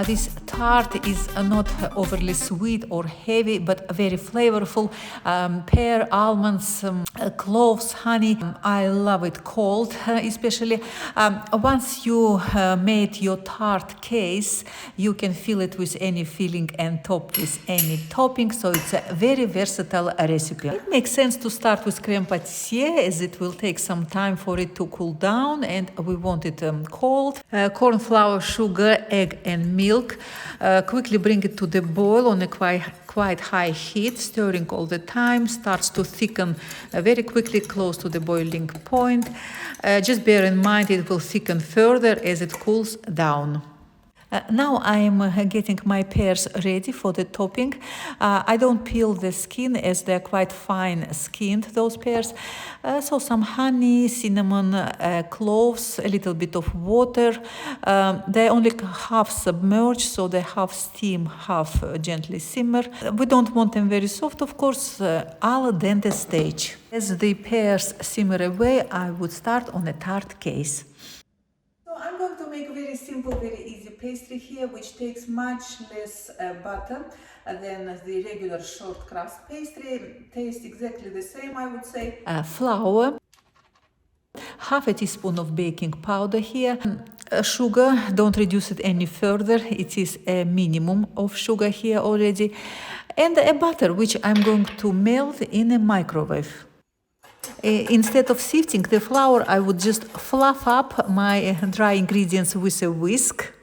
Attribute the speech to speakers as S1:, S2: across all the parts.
S1: This tart is not overly sweet or heavy, but very flavorful. Pear, almonds, cloves, honey. I love it cold, especially. Once you made your tart case, you can fill it with any filling and top with any topping. So it's a very versatile recipe. It makes sense to start with crème pâtissier, as it will take some time for it to cool down, and we want it cold. Corn flour, sugar, egg, and milk. Quickly bring it to the boil on a quite high heat, stirring all the time. Starts to thicken very quickly, close to the boiling point. Just bear in mind it will thicken further as it cools down. Now I am getting my pears ready for the topping. I don't peel the skin as they're quite fine skinned, those pears. So some honey, cinnamon, cloves, a little bit of water. They're only half submerged, so they half steam, half gently simmer. We don't want them very soft, of course, al dente stage. As the pears simmer away, I would start on a tart case. I'm going to make a very simple, very easy pastry here, which takes much less butter than the regular short crust pastry. Tastes exactly the same, I would say. Flour, half a teaspoon of baking powder here. Sugar, don't reduce it any further. It is a minimum of sugar here already. And a butter, which I'm going to melt in a microwave. Instead of sifting the flour, I would just fluff up my dry ingredients with a whisk.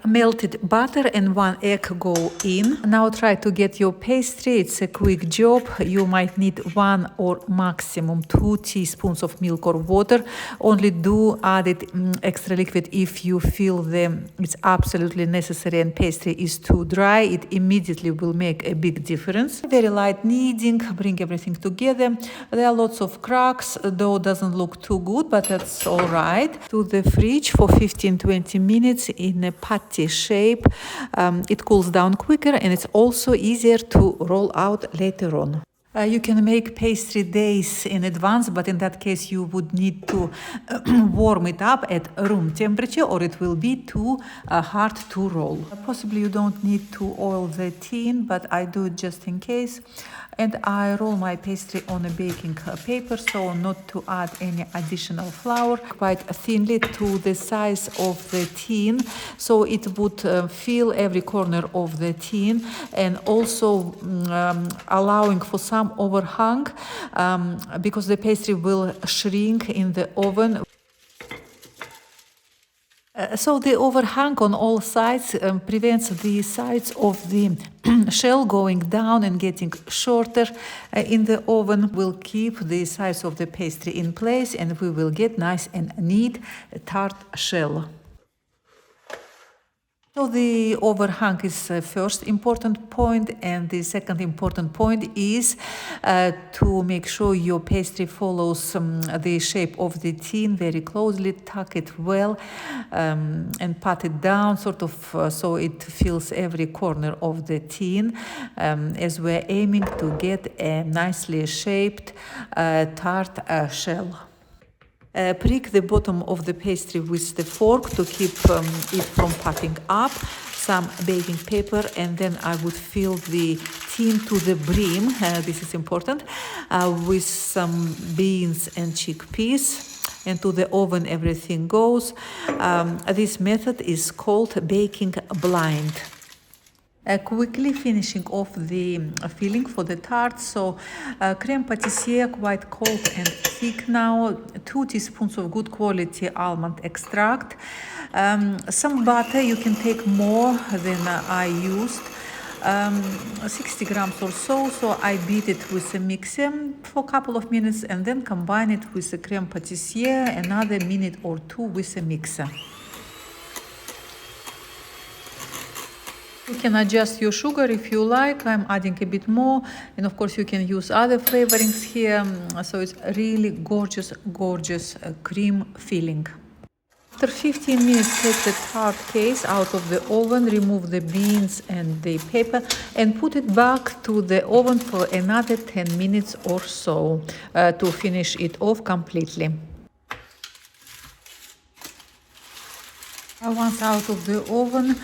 S1: Melted butter and 1 egg go in. Now try to get your pastry. It's a quick job. You might need 1 or maximum 2 teaspoons of milk or water. Only do add it extra liquid if you feel it's absolutely necessary and pastry is too dry. It immediately will make a big difference. Very light kneading, bring everything together. There are lots of cracks. Dough doesn't look too good, but that's all right. To the fridge for 15-20 minutes in a patty shape. It cools down quicker and it's also easier to roll out later on. You can make pastry days in advance, but in that case you would need to warm it up at room temperature or it will be too hard to roll. Possibly you don't need to oil the tin, but I do it just in case. And I roll my pastry on a baking paper, so not to add any additional flour, quite thinly to the size of the tin, so it would fill every corner of the tin, and also allowing for some overhang because the pastry will shrink in the oven. So the overhang on all sides prevents the sides of the shell going down and getting shorter in the oven. Will keep the sides of the pastry in place and we will get nice and neat tart shell. So the overhang is the first important point, and the second important point is to make sure your pastry follows the shape of the tin very closely. Tuck it well and pat it down sort of so it fills every corner of the tin as we're aiming to get a nicely shaped tart shell. Prick the bottom of the pastry with the fork to keep it from puffing up. Some baking paper, and then I would fill the tin to the brim, this is important, with some beans and chickpeas. And to the oven everything goes. This method is called baking blind. Quickly finishing off the filling for the tart. So crème pâtissier, quite cold and thick now. 2 teaspoons of good quality almond extract. Some butter, you can take more than I used. 60 grams or so. So I beat it with a mixer for a couple of minutes and then combine it with the crème pâtissier another minute or 2 with a mixer. You can adjust your sugar if you like. I'm adding a bit more, and of course you can use other flavorings here. So it's really gorgeous, gorgeous cream filling. After 15 minutes, take the tart case out of the oven, remove the beans and the paper, and put it back to the oven for another 10 minutes or so to finish it off completely. Once out of the oven,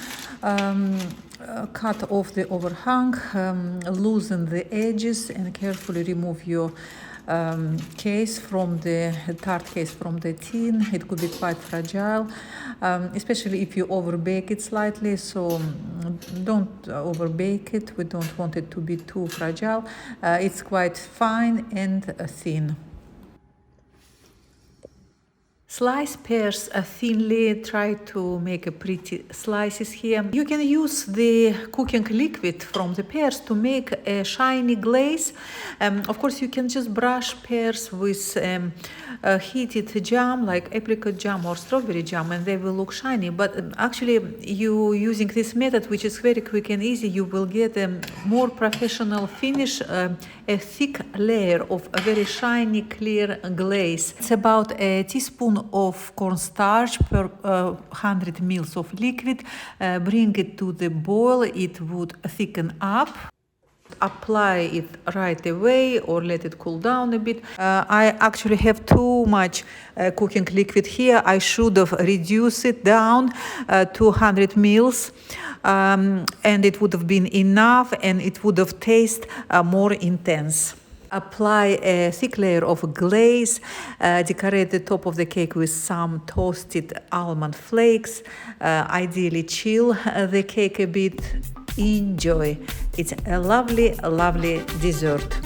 S1: Cut off the overhang, loosen the edges, and carefully remove your case from the tart case from the tin. It could be quite fragile, especially if you overbake it slightly, so don't overbake it. We don't want it to be too fragile. It's quite fine and thin. Slice pears thinly, try to make a pretty slices here. You can use the cooking liquid from the pears to make a shiny glaze. Of course, you can just brush pears with heated jam like apricot jam or strawberry jam and they will look shiny. But actually, you using this method, which is very quick and easy, you will get a more professional finish, a thick layer of a very shiny, clear glaze. It's about a teaspoon of cornstarch per 100 ml of liquid. Bring it to the boil, it would thicken up. Apply it right away or let it cool down a bit. I actually have too much cooking liquid here. I should have reduced it down to 100 ml and it would have been enough and it would have tasted more intense. Apply a thick layer of glaze, decorate the top of the cake with some toasted almond flakes, ideally chill the cake a bit. Enjoy. It's a lovely, lovely dessert.